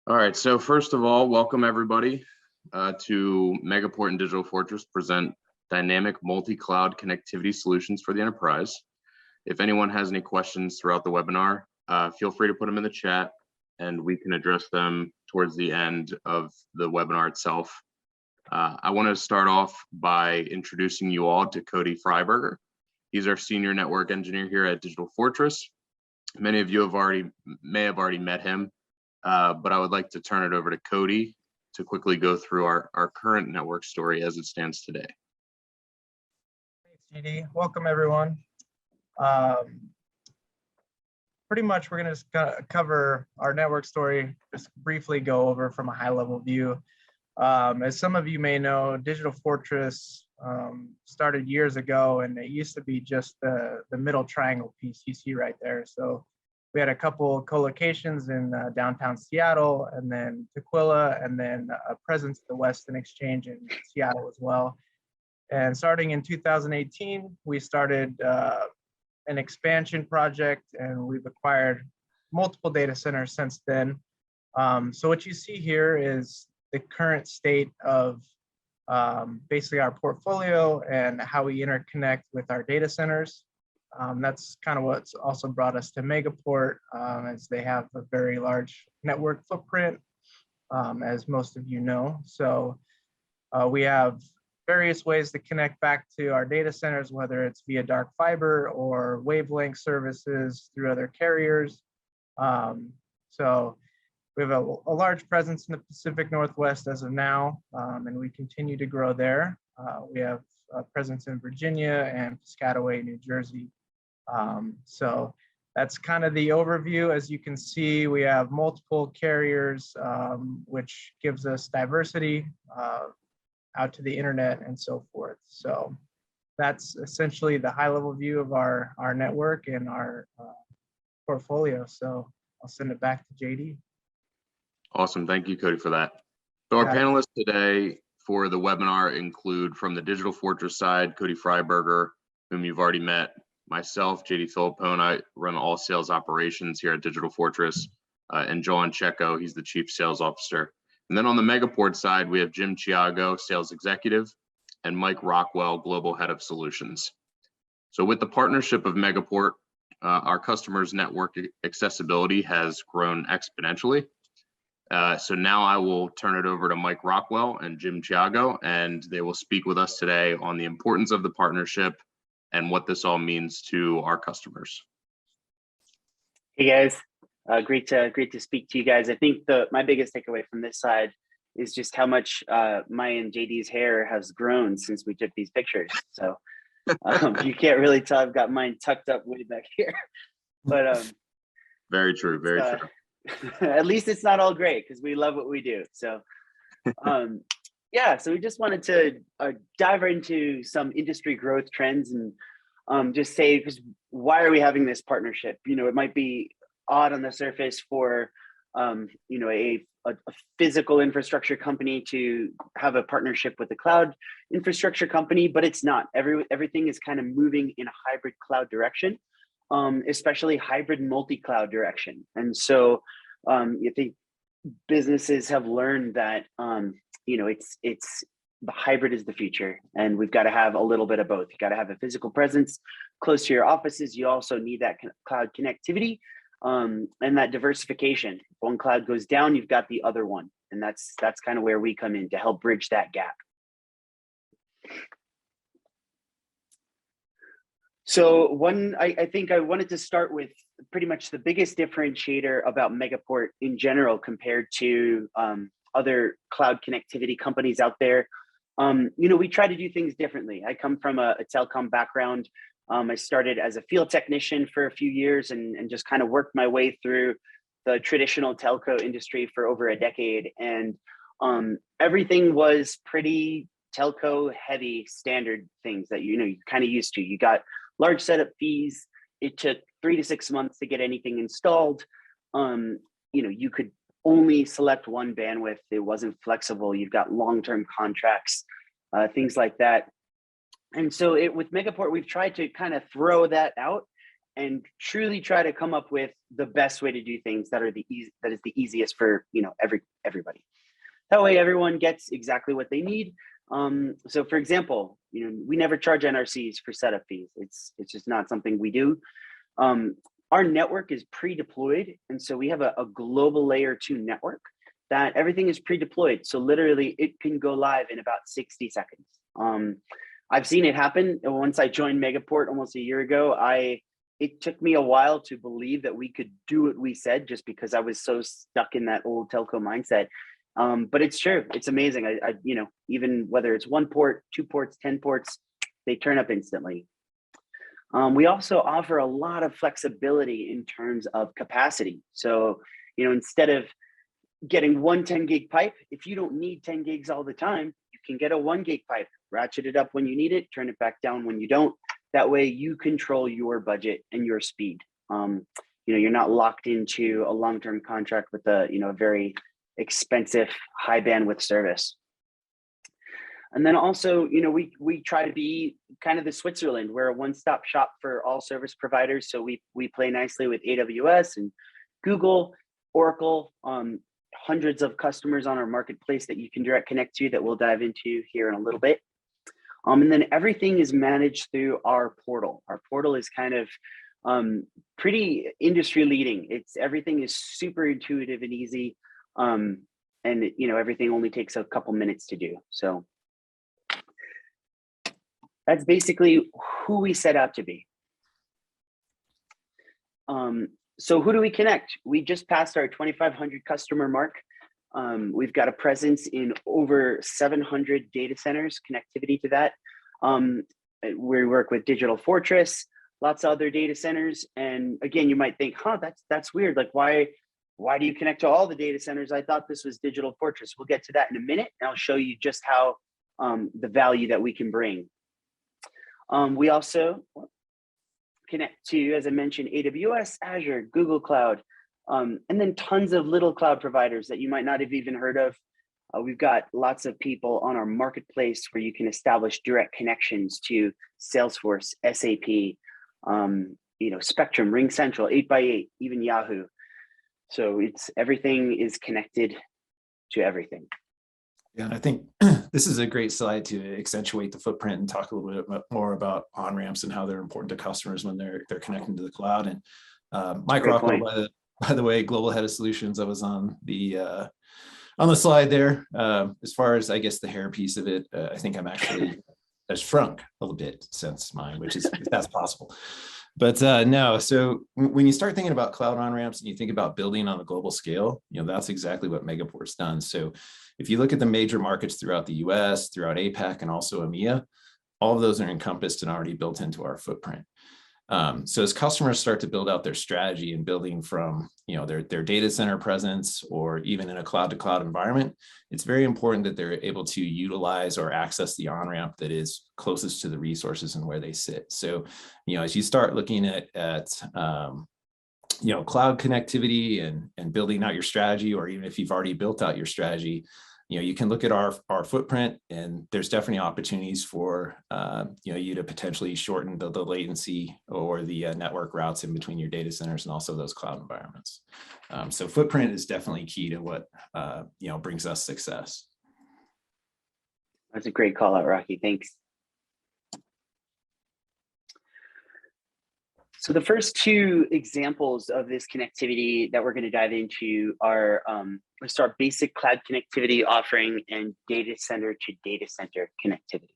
All right, so first of all, welcome everybody to Megaport and Digital Fortress present dynamic multi-cloud connectivity solutions for the enterprise. If anyone has any questions throughout the webinar, feel free to put them in the chat and we can address them towards the end of the webinar itself. I want to start off by introducing you all to Cody Freiburger. He's our senior network engineer here at Digital Fortress. Many of you may have already met him. But I would like to turn it over to Cody to quickly go through our current network story as it stands today. Thanks, GD. Welcome, everyone. Pretty much, we're going to cover our network story, just briefly go over from a high-level view. As some of you may know, Digital Fortress started years ago, and it used to be just the middle triangle piece you see right there. So we had a couple co-locations in downtown Seattle, and then Tequila, and then a presence at the Weston Exchange in Seattle as well. And starting in 2018, we started an expansion project, and we've acquired multiple data centers since then. So what you see here is the current state of basically our portfolio and how we interconnect with our data centers. That's kind of what's also brought us to Megaport, as they have a very large network footprint, as most of you know. So we have various ways to connect back to our data centers, whether it's via dark fiber or wavelength services through other carriers. So we have a large presence in the Pacific Northwest as of now, and we continue to grow there. We have a presence in Virginia and Piscataway, New Jersey. So that's kind of the overview. As you can see, we have multiple carriers, which gives us diversity out to the internet and so forth. So that's essentially the high-level view of our network and our portfolio. So I'll send it back to JD. Awesome, thank you, Cody, for that. So our panelists today for the webinar include, from the Digital Fortress side, Cody Freiburger, whom you've already met, myself, JD Filippone. I run all sales operations here at Digital Fortress, and Jhoan Checo, he's the Chief Sales Officer. And then on the Megaport side, we have Jim Ciago, Sales Executive, and Mike Rockwell, Global Head of Solutions. So with the partnership of Megaport, our customers' network accessibility has grown exponentially. So now I will turn it over to Mike Rockwell and Jim Ciago, and they will speak with us today on the importance of the partnership and what this all means to our customers. Hey guys, great to speak to you guys. I think my biggest takeaway from this side is just how much my and JD's hair has grown since we took these pictures. So you can't really tell, I've got mine tucked up way back here. But very true, very true. At least it's not all gray, because we love what we do. So yeah, so we just wanted to dive into some industry growth trends and just say, because why are we having this partnership? You know, it might be odd on the surface for you know, a physical infrastructure company to have a partnership with a cloud infrastructure company, but it's not. Everything is kind of moving in a hybrid cloud direction, especially hybrid multi-cloud direction. And so I think businesses have learned that you know, it's the hybrid is the future, and we've got to have a little bit of both. You got to have a physical presence close to your offices. You also need that cloud connectivity and that diversification. If one cloud goes down, you've got the other one, and that's kind of where we come in to help bridge that gap. So I think I wanted to start with pretty much the biggest differentiator about Megaport in general compared to other cloud connectivity companies out there. You know, we try to do things differently. I come from a telecom background. I started as a field technician for a few years and just kind of worked my way through the traditional telco industry for over a decade. And everything was pretty telco heavy standard things that, you know, you kind of used to. You got large setup fees. It took 3 to 6 months to get anything installed. You know, you could only select one bandwidth. It wasn't flexible. You've got long-term contracts, things like that. And so with Megaport, we've tried to kind of throw that out and truly try to come up with the best way to do things that is the easiest for everybody. That way everyone gets exactly what they need. So for example, we never charge NRCs for setup fees. It's just not something we do. Our network is pre-deployed, and so we have a global layer 2 network that everything is pre-deployed. So literally it can go live in about 60 seconds. I've seen it happen. Once I joined Megaport almost a year ago, it took me a while to believe that we could do what we said, just because I was so stuck in that old telco mindset. But it's true. It's amazing. Even whether it's 1 port, 2 ports, 10 ports, they turn up instantly. We also offer a lot of flexibility in terms of capacity. So, instead of getting 1 10 gig pipe, if you don't need 10 gigs all the time, you can get a 1 gig pipe, ratchet it up when you need it, turn it back down when you don't. That way you control your budget and your speed. You're not locked into a long-term contract with a very expensive high bandwidth service. And then also, we try to be kind of the Switzerland. We're a one-stop shop for all service providers. So we play nicely with AWS and Google, Oracle, hundreds of customers on our marketplace that you can direct connect to that we'll dive into here in a little bit. And then everything is managed through our portal. Our portal is kind of pretty industry leading. Everything is super intuitive and easy. And everything only takes a couple minutes to do. So that's basically who we set out to be. So who do we connect? We just passed our 2,500 customer mark. We've got a presence in over 700 data centers, connectivity to that. We work with Digital Fortress, lots of other data centers. And again, you might think, that's weird. Like, why do you connect to all the data centers? I thought this was Digital Fortress. We'll get to that in a minute, and I'll show you just how the value that we can bring. We also connect to, as I mentioned, AWS, Azure, Google Cloud, and then tons of little cloud providers that you might not have even heard of. We've got lots of people on our marketplace where you can establish direct connections to Salesforce, SAP, Spectrum, RingCentral, 8x8, even Yahoo. So everything is connected to everything. Yeah, and I think this is a great slide to accentuate the footprint and talk a little bit more about on-ramps and how they're important to customers when they're connecting to the cloud. And Mike Rockwell, by the way, Global Head of Solutions, I was on the slide there. As far as, I guess, the hair piece of it, I think I'm actually has shrunk a little bit since mine, which is if that's possible. But no, so when you start thinking about cloud on-ramps and you think about building on a global scale, that's exactly what Megaport's done. So if you look at the major markets throughout the US, throughout APAC, and also EMEA, all of those are encompassed and already built into our footprint. So as customers start to build out their strategy and building from their data center presence or even in a cloud-to-cloud environment, it's very important that they're able to utilize or access the on-ramp that is closest to the resources and where they sit. So as you start looking at cloud connectivity and building out your strategy, or even if you've already built out your strategy, you can look at our footprint, and there's definitely opportunities for you to potentially shorten the latency or the network routes in between your data centers and also those cloud environments. So footprint is definitely key to what brings us success. That's a great call out, Rocky. Thanks. So the first two examples of this connectivity that we're going to dive into are let's start basic cloud connectivity offering and data center to data center connectivity.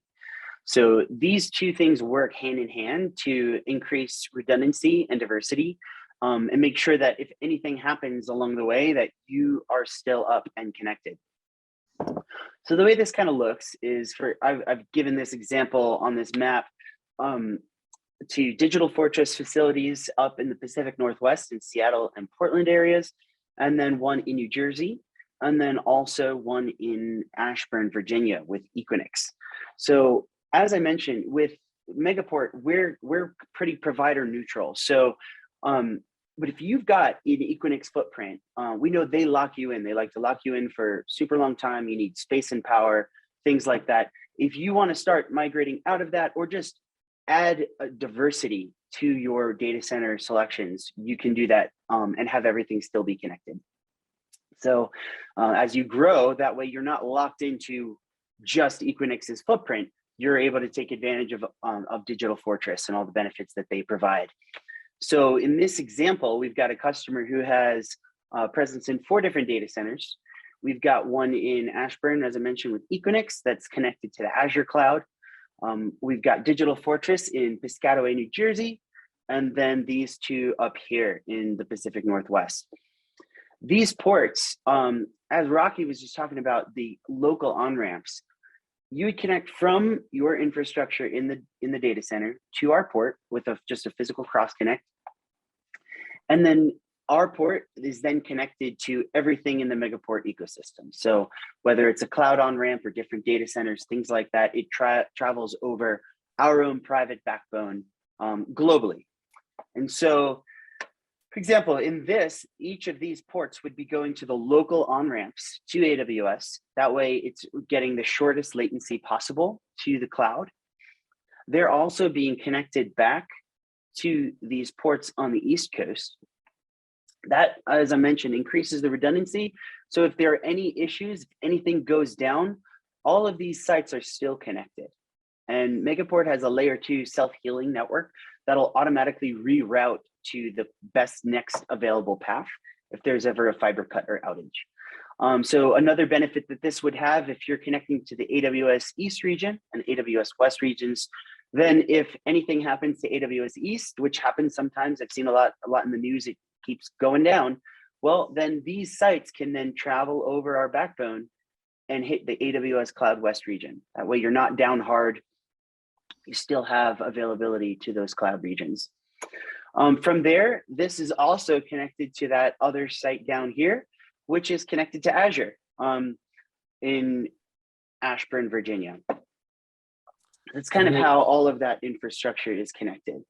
So these two things work hand in hand to increase redundancy and diversity, and make sure that if anything happens along the way, that you are still up and connected. So the way this kind of looks is I've given this example on this map to Digital Fortress facilities up in the Pacific Northwest in Seattle and Portland areas, and then one in New Jersey, and then also one in Ashburn, Virginia with Equinix. So as I mentioned, with Megaport, we're pretty provider neutral. So, but if you've got an Equinix footprint, we know they lock you in. They like to lock you in for super long time. You need space and power, things like that. If you want to start migrating out of that or just add a diversity to your data center selections, you can do that and have everything still be connected. So as you grow, that way you're not locked into just Equinix's footprint. You're able to take advantage of Digital Fortress and all the benefits that they provide. So in this example, we've got a customer who has presence in 4 different data centers. We've got one in Ashburn, as I mentioned, with Equinix that's connected to the Azure cloud. We've got Digital Fortress in Piscataway, New Jersey, and then these 2 up here in the Pacific Northwest. These ports, as Rocky was just talking about, the local on-ramps, you would connect from your infrastructure in the data center to our port with just a physical cross connect. And then our port is then connected to everything in the Megaport ecosystem. So whether it's a cloud on-ramp or different data centers, things like that, it travels over our own private backbone globally. And so, for example, in this, each of these ports would be going to the local on-ramps to AWS. That way it's getting the shortest latency possible to the cloud. They're also being connected back to these ports on the East Coast. That, as I mentioned, increases the redundancy. So if there are any issues, if anything goes down, all of these sites are still connected. And Megaport has a layer 2 self-healing network that'll automatically reroute to the best next available path if there's ever a fiber cut or outage. So another benefit that this would have, if you're connecting to the AWS East region and AWS West regions, then if anything happens to AWS East, which happens sometimes, I've seen a lot in the news, it keeps going down, well, then these sites can then travel over our backbone and hit the AWS Cloud West region. That way you're not down hard, you still have availability to those cloud regions. From there, this is also connected to that other site down here, which is connected to Azure in Ashburn, Virginia. That's kind of how all of that infrastructure is connected.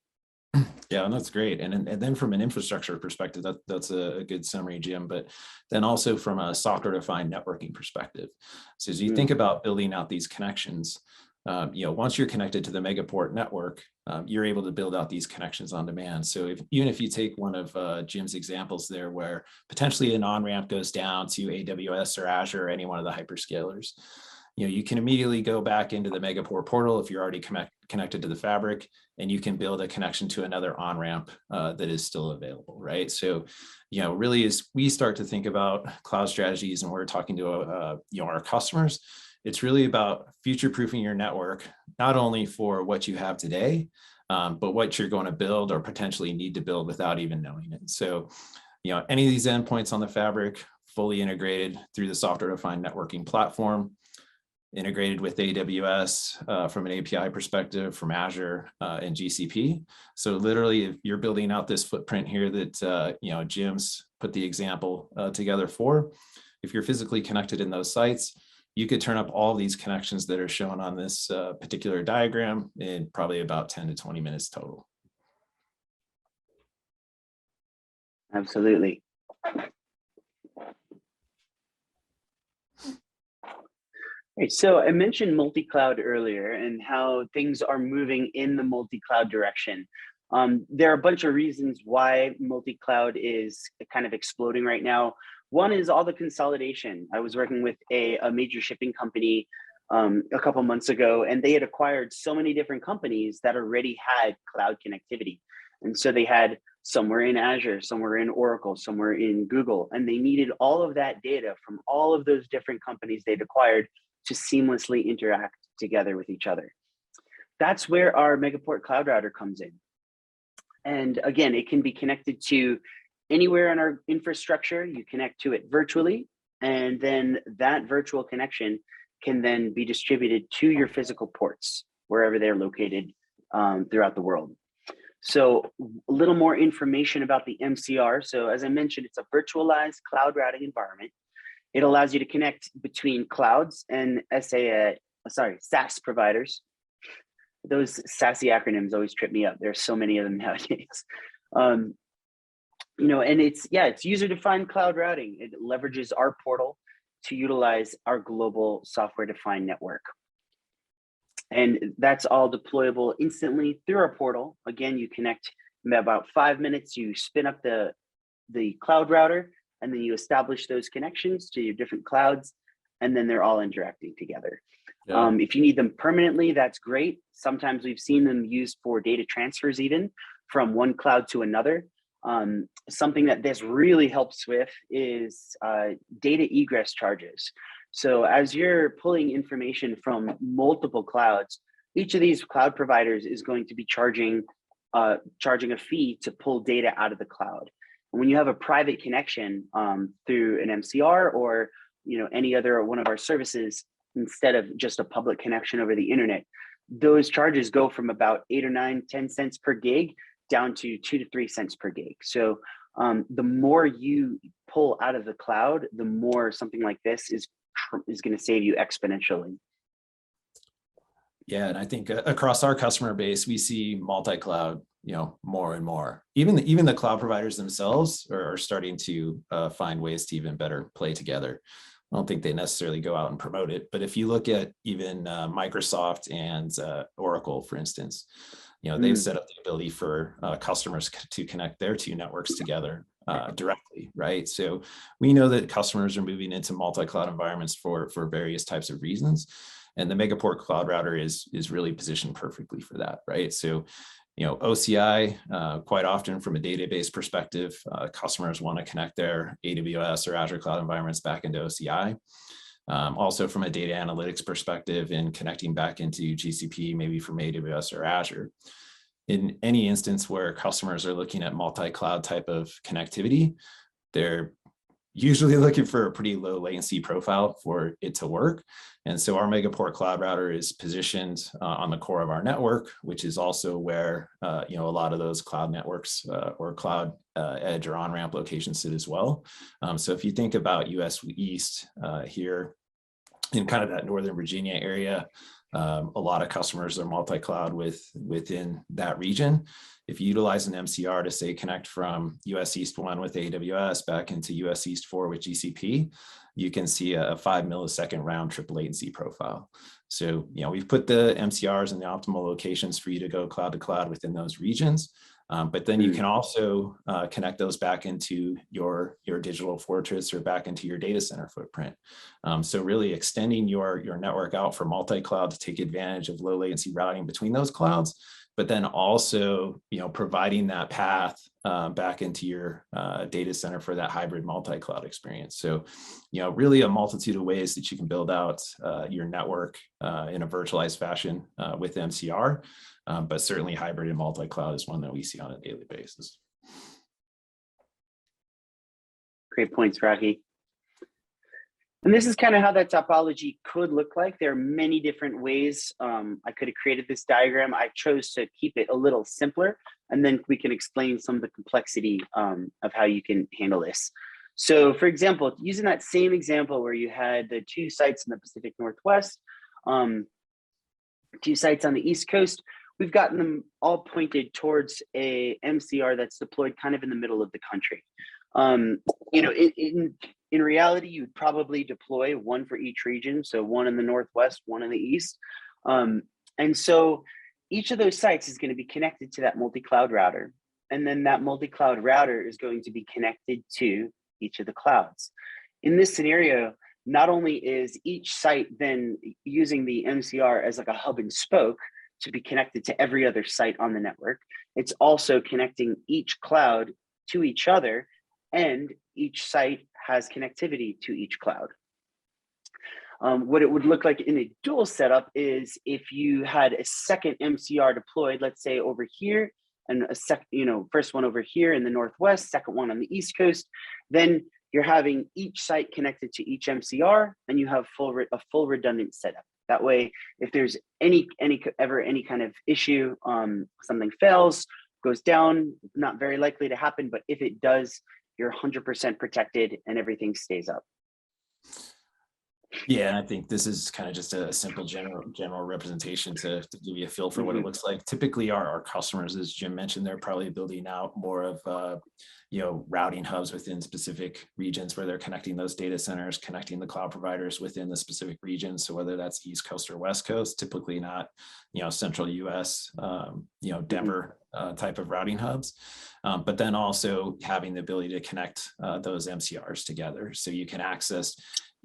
Yeah, and that's great. And then from an infrastructure perspective, that's a good summary, Jim, but then also from a software-defined networking perspective. So as you think about building out these connections, once you're connected to the Megaport network, you're able to build out these connections on demand. So even if you take one of Jim's examples there, where potentially an on-ramp goes down to AWS or Azure or any one of the hyperscalers, you can immediately go back into the Megaport portal if you're already connected to the fabric, and you can build a connection to another on-ramp that is still available, right? So, really as we start to think about cloud strategies and we're talking to our customers, it's really about future-proofing your network, not only for what you have today, but what you're going to build or potentially need to build without even knowing it. So, any of these endpoints on the fabric, fully integrated through the software-defined networking platform, integrated with AWS from an API perspective, from Azure and GCP. So literally, if you're building out this footprint here that Jim's put the example together for, if you're physically connected in those sites, you could turn up all these connections that are shown on this particular diagram in probably about 10 to 20 minutes total. Absolutely. Right, so I mentioned multi-cloud earlier and how things are moving in the multi-cloud direction. There are a bunch of reasons why multi-cloud is kind of exploding right now. One is all the consolidation. I was working with a major shipping company a couple months ago, and they had acquired so many different companies that already had cloud connectivity. And so they had somewhere in Azure, somewhere in Oracle, somewhere in Google, and they needed all of that data from all of those different companies they'd acquired to seamlessly interact together with each other. That's where our Megaport Cloud Router comes in. And again, it can be connected to anywhere in our infrastructure. You connect to it virtually, and then that virtual connection can then be distributed to your physical ports, wherever they're located throughout the world. So a little more information about the MCR. So as I mentioned, it's a virtualized cloud routing environment. It allows you to connect between clouds and SaaS providers. Those SASE acronyms always trip me up. There's so many of them nowadays. And it's user-defined cloud routing. It leverages our portal to utilize our global software-defined network. And that's all deployable instantly through our portal. Again, you connect in about 5 minutes, you spin up the cloud router, and then you establish those connections to your different clouds, and then they're all interacting together. Yeah. If you need them permanently, that's great. Sometimes we've seen them used for data transfers, even from one cloud to another. Something that this really helps with is data egress charges. So as you're pulling information from multiple clouds, each of these cloud providers is going to be charging a fee to pull data out of the cloud. And when you have a private connection through an MCR or any other one of our services, instead of just a public connection over the internet, those charges go from about 8 or 9, 10 cents per gig down to 2 to 3 cents per gig. So the more you pull out of the cloud, the more something like this is going to save you exponentially. Yeah, and I think across our customer base, we see multi-cloud, more and more. Even the cloud providers themselves are starting to find ways to even better play together. I don't think they necessarily go out and promote it, but if you look at even Microsoft and Oracle, for instance, they've set up the ability for customers to connect their two networks together directly, right? So we know that customers are moving into multi-cloud environments for various types of reasons. And the Megaport Cloud Router is really positioned perfectly for that, right? So, OCI, quite often from a database perspective, customers want to connect their AWS or Azure cloud environments back into OCI. Also from a data analytics perspective and connecting back into GCP, maybe from AWS or Azure. In any instance where customers are looking at multi-cloud type of connectivity, they're usually looking for a pretty low latency profile for it to work. And so our Megaport Cloud Router is positioned on the core of our network, which is also where a lot of those cloud networks or cloud edge or on-ramp locations sit as well. So if you think about US East here in kind of that Northern Virginia area, a lot of customers are multi-cloud within that region. If you utilize an MCR to say connect from US East 1 with AWS back into US East 4 with GCP, you can see a 5 millisecond round trip latency profile. So, we've put the MCRs in the optimal locations for you to go cloud to cloud within those regions. But then you can also connect those back into your digital fortress or back into your data center footprint. So really extending your network out for multi-cloud to take advantage of low latency routing between those clouds, but then also providing that path back into your data center for that hybrid multi-cloud experience. So really a multitude of ways that you can build out your network in a virtualized fashion with MCR. But certainly hybrid and multi-cloud is one that we see on a daily basis. Great points, Rocky. And this is kind of how that topology could look like. There are many different ways I could have created this diagram. I chose to keep it a little simpler, and then we can explain some of the complexity of how you can handle this. So for example, using that same example where you had the 2 sites in the Pacific Northwest, 2 sites on the East Coast, we've gotten them all pointed towards a MCR that's deployed kind of in the middle of the country. In reality, you'd probably deploy one for each region. So one in the Northwest, one in the East. And so each of those sites is going to be connected to that multi-cloud router. And then that multi-cloud router is going to be connected to each of the clouds. In this scenario, not only is each site then using the MCR as like a hub and spoke to be connected to every other site on the network, it's also connecting each cloud to each other, and each site has connectivity to each cloud. What it would look like in a dual setup is if you had a second MCR deployed, let's say over here, and first one over here in the Northwest, second one on the East Coast, then you're having each site connected to each MCR, and you have a full redundant setup. That way, if there's any kind of issue, something fails, goes down, not very likely to happen, but if it does, you're 100% protected and everything stays up. Yeah, and I think this is kind of just a simple general representation to give you a feel for what it looks like. Typically, our customers, as Jim mentioned, they're probably building out more of routing hubs within specific regions where they're connecting those data centers, connecting the cloud providers within the specific regions. So whether that's East Coast or West Coast, typically not central US, Denver type of routing hubs. But then also having the ability to connect those MCRs together, so you can access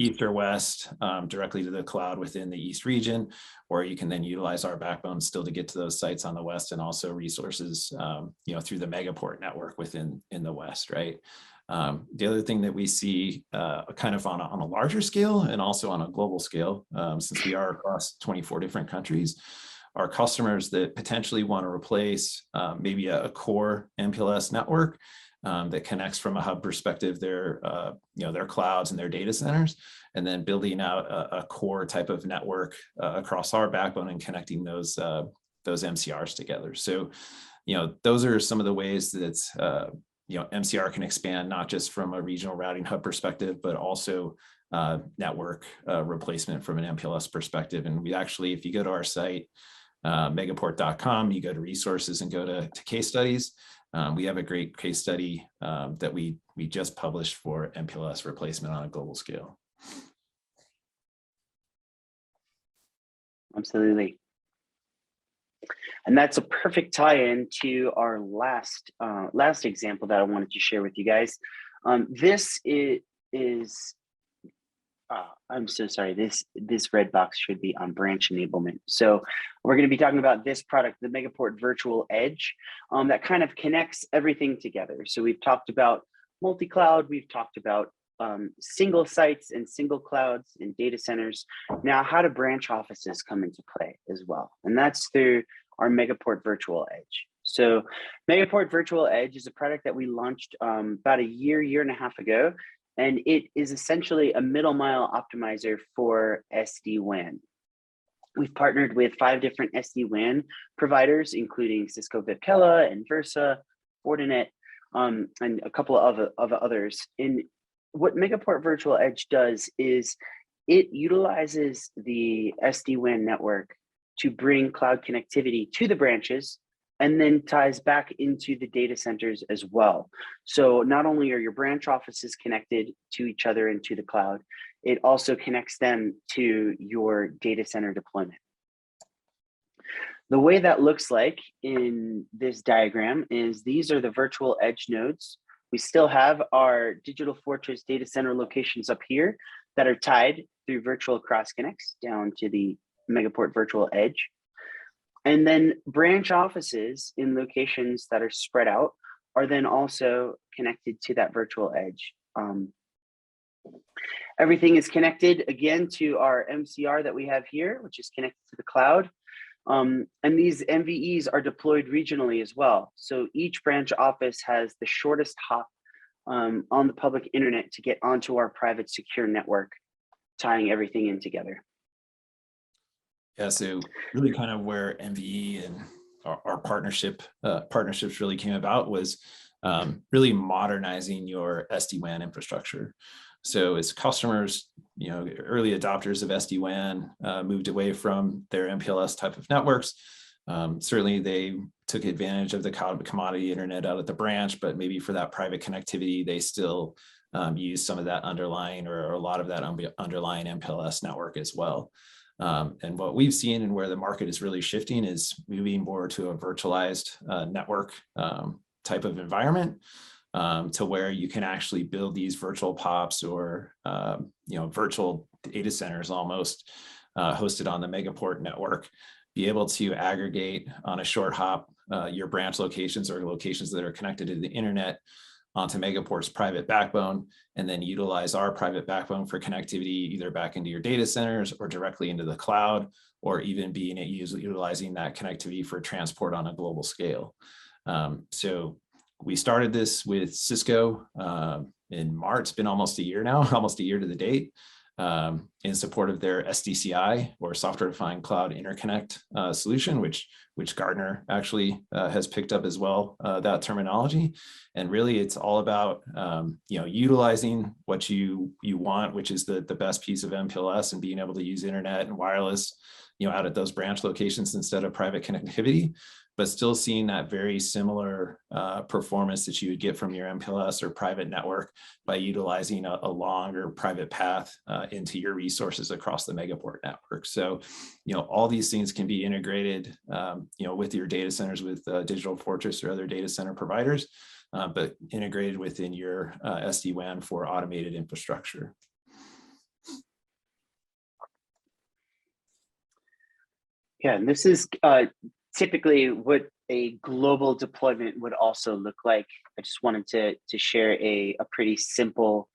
East or West directly to the cloud within the East region, or you can then utilize our backbone still to get to those sites on the West, and also resources, through the Megaport network in the West, right? The other thing that we see kind of on a larger scale and also on a global scale, since we are across 24 different countries, are customers that potentially want to replace maybe a core MPLS network that connects from a hub perspective their clouds and their data centers, and then building out a core type of network across our backbone and connecting those MCRs together. So, those are some of the ways that MCR can expand, not just from a regional routing hub perspective, but also network replacement from an MPLS perspective. And we actually, if you go to our site, megaport.com, you go to resources and go to case studies. We have a great case study that we just published for MPLS replacement on a global scale. Absolutely. And that's a perfect tie-in to our last example that I wanted to share with you guys. This is I'm so sorry, this red box should be on branch enablement. So we're going to be talking about this product, the Megaport Virtual Edge, that kind of connects everything together. So we've talked about multi-cloud, we've talked about single sites and single clouds and data centers. Now, how do branch offices come into play as well? And that's through our Megaport Virtual Edge. So Megaport Virtual Edge is a product that we launched about a year and a half ago. And it is essentially a middle mile optimizer for SD-WAN. We've partnered with 5 different SD-WAN providers, including Cisco Viptela and Versa, Fortinet, and a couple of others. And what Megaport Virtual Edge does is it utilizes the SD-WAN network to bring cloud connectivity to the branches, and then ties back into the data centers as well. So not only are your branch offices connected to each other and to the cloud, it also connects them to your data center deployment. The way that looks like in this diagram is these are the virtual edge nodes. We still have our Digital Fortress data center locations up here that are tied through virtual cross connects down to the Megaport Virtual Edge. And then branch offices in locations that are spread out are then also connected to that virtual edge. Everything is connected again to our MCR that we have here, which is connected to the cloud. And these MVEs are deployed regionally as well. So each branch office has the shortest hop on the public internet to get onto our private secure network, tying everything in together. Yeah, so really kind of where MVE and our partnerships really came about was really modernizing your SD-WAN infrastructure. So as customers, early adopters of SD-WAN moved away from their MPLS type of networks, certainly they took advantage of the commodity internet out at the branch, but maybe for that private connectivity, they still use some of that underlying or a lot of that underlying MPLS network as well. And what we've seen and where the market is really shifting is moving more to a virtualized network type of environment, to where you can actually build these virtual POPs or virtual data centers almost hosted on the Megaport network, be able to aggregate on a short hop your branch locations or locations that are connected to the internet onto Megaport's private backbone, and then utilize our private backbone for connectivity either back into your data centers or directly into the cloud, or even utilizing that connectivity for transport on a global scale. So we started this with Cisco in March. It's been almost a year now, almost a year to the date. in support of their SDCI, or software defined cloud interconnect solution, which Gartner actually has picked up as well, that terminology. And really it's all about utilizing what you want, which is the best piece of MPLS, and being able to use internet and wireless out at those branch locations instead of private connectivity, but still seeing that very similar performance that you would get from your MPLS or private network by utilizing a longer private path into your resources across the Megaport network. So, all these things can be integrated, with your data centers, with Digital Fortress or other data center providers, but integrated within your SD-WAN for automated infrastructure. Yeah, and this is typically what a global deployment would also look like. I just wanted to share a pretty simple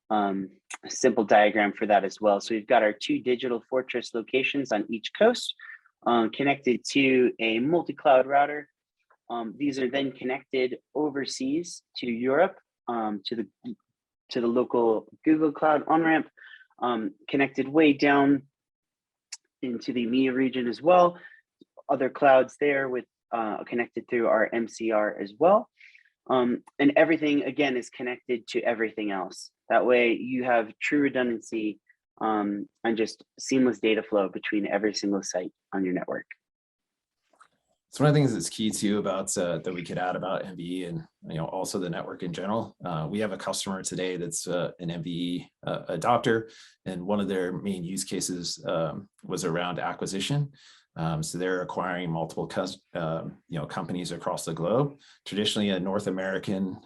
diagram for that as well. So we've got our 2 Digital Fortress locations on each coast, connected to a multi-cloud router. These are then connected overseas to Europe, to the local Google Cloud on-ramp, connected way down into the EMEA region as well. Other clouds there with connected through our MCR as well. And everything, again, is connected to everything else. That way you have true redundancy and just seamless data flow between every single site on your network. It's one of the things that's key too about that we could add about MVE and also the network in general. We have a customer today that's an MVE adopter, and one of their main use cases was around acquisition. So they're acquiring multiple companies across the globe. Traditionally, a North American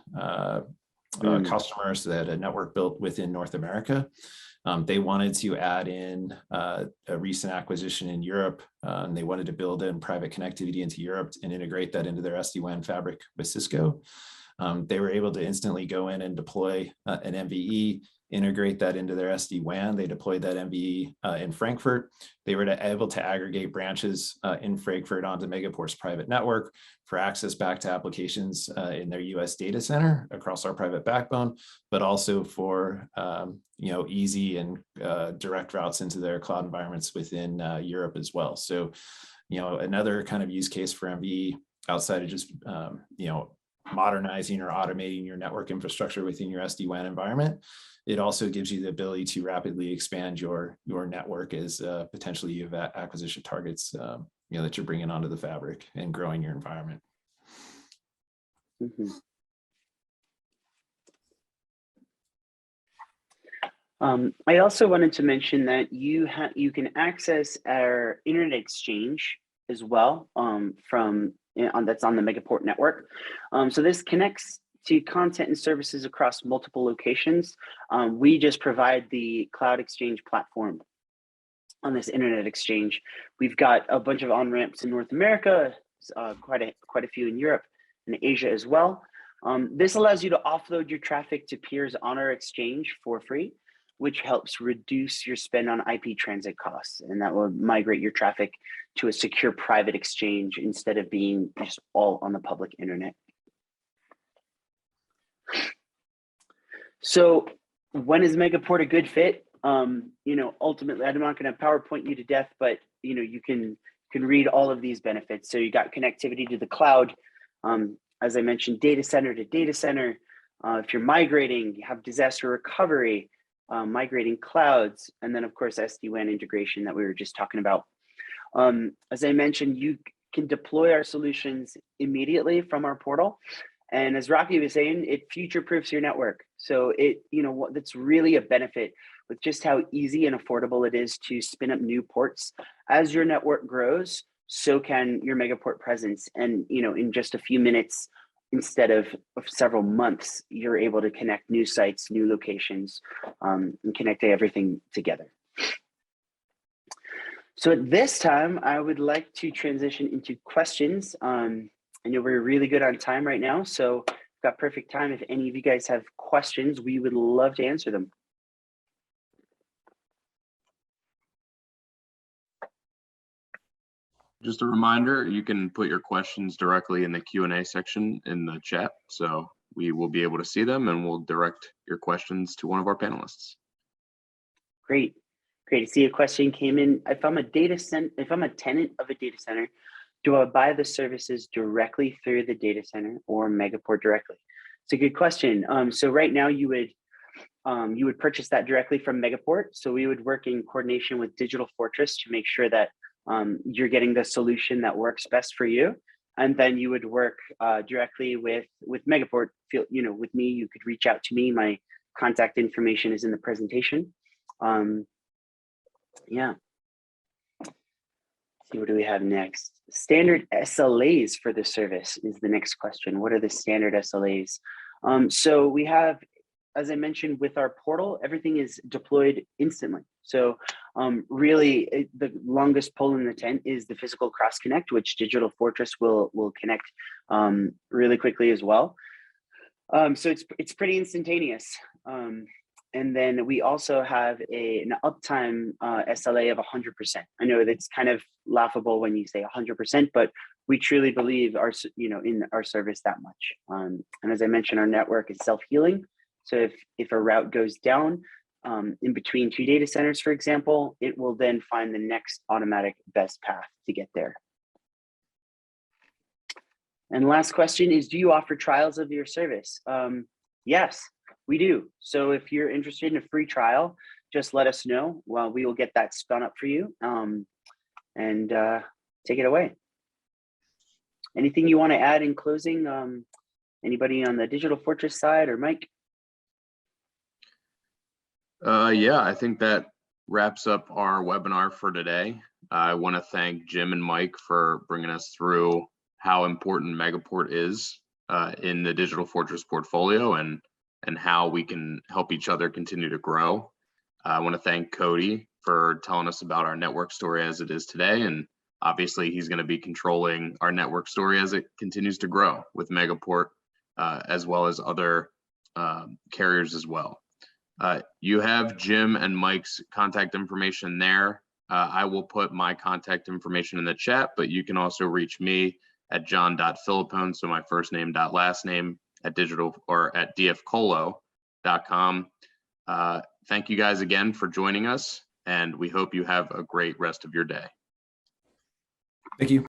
customers that had a network built within North America. They wanted to add in a recent acquisition in Europe, and they wanted to build in private connectivity into Europe and integrate that into their SD-WAN fabric with Cisco. They were able to instantly go in and deploy an MVE, integrate that into their SD-WAN. They deployed that MVE in Frankfurt. They were able to aggregate branches in Frankfurt onto Megaport's private network for access back to applications in their US data center across our private backbone, but also for easy and direct routes into their cloud environments within Europe as well. So, another kind of use case for MVE outside of just modernizing or automating your network infrastructure within your SD-WAN environment. It also gives you the ability to rapidly expand your network as potentially you have acquisition targets that you're bringing onto the fabric and growing your environment. Mm-hmm. I also wanted to mention that you can access our Internet Exchange as well that's on the Megaport network. So this connects to content and services across multiple locations. We just provide the Cloud Exchange platform on this Internet Exchange. We've got a bunch of on-ramps in North America, quite a few in Europe and Asia as well. This allows you to offload your traffic to peers on our exchange for free, which helps reduce your spend on IP transit costs. And that will migrate your traffic to a secure private exchange instead of being just all on the public internet. So when is Megaport a good fit? Ultimately, I'm not going to PowerPoint you to death, but you can read all of these benefits. So you got connectivity to the cloud, as I mentioned, data center to data center. If you're migrating, you have disaster recovery, migrating clouds, and then of course SD-WAN integration that we were just talking about. As I mentioned, you can deploy our solutions immediately from our portal. And as Rocky was saying, it future-proofs your network. So that's really a benefit with just how easy and affordable it is to spin up new ports. As your network grows, so can your Megaport presence. And in just a few minutes, instead of several months, you're able to connect new sites, new locations, and connect everything together. So at this time, I would like to transition into questions. I know we're really good on time right now, so we've got perfect time. If any of you guys have questions, we would love to answer them. Just a reminder, you can put your questions directly in the Q&A section in the chat, so we will be able to see them and we'll direct your questions to one of our panelists. Great. Great to see a question came in. If I'm a tenant of a data center, do I buy the services directly through the data center or Megaport directly? It's a good question. So right now you would purchase that directly from Megaport. So we would work in coordination with Digital Fortress to make sure that you're getting the solution that works best for you. And then you would work directly with Megaport. With me, you could reach out to me. My contact information is in the presentation. Yeah. See, what do we have next? Standard SLAs for the service is the next question. What are the standard SLAs? So we have, as I mentioned, with our portal, everything is deployed instantly. So really, the longest pole in the tent is the physical cross connect, which Digital Fortress will connect really quickly as well. So it's pretty instantaneous. And then we also have an uptime SLA of 100%. I know that's kind of laughable when you say 100%, but we truly believe in our service that much. And as I mentioned, our network is self-healing. So if a route goes down in between two data centers, for example, it will then find the next automatic best path to get there. And last question is, do you offer trials of your service? Yes, we do. So if you're interested in a free trial, just let us know. Well, we will get that spun up for you and take it away. Anything you want to add in closing? Anybody on the Digital Fortress side or Mike? Yeah, I think that wraps up our webinar for today. I want to thank Jim and Mike for bringing us through how important Megaport is in the Digital Fortress portfolio and how we can help each other continue to grow. I want to thank Cody for telling us about our network story as it is today. And obviously he's going to be controlling our network story as it continues to grow with Megaport, as well as other carriers as well. You have Jim and Mike's contact information there. I will put my contact information in the chat, but you can also reach me at john.filippone, so my first name dot last name at dfcolo.com. Thank you guys again for joining us, and we hope you have a great rest of your day. Thank you.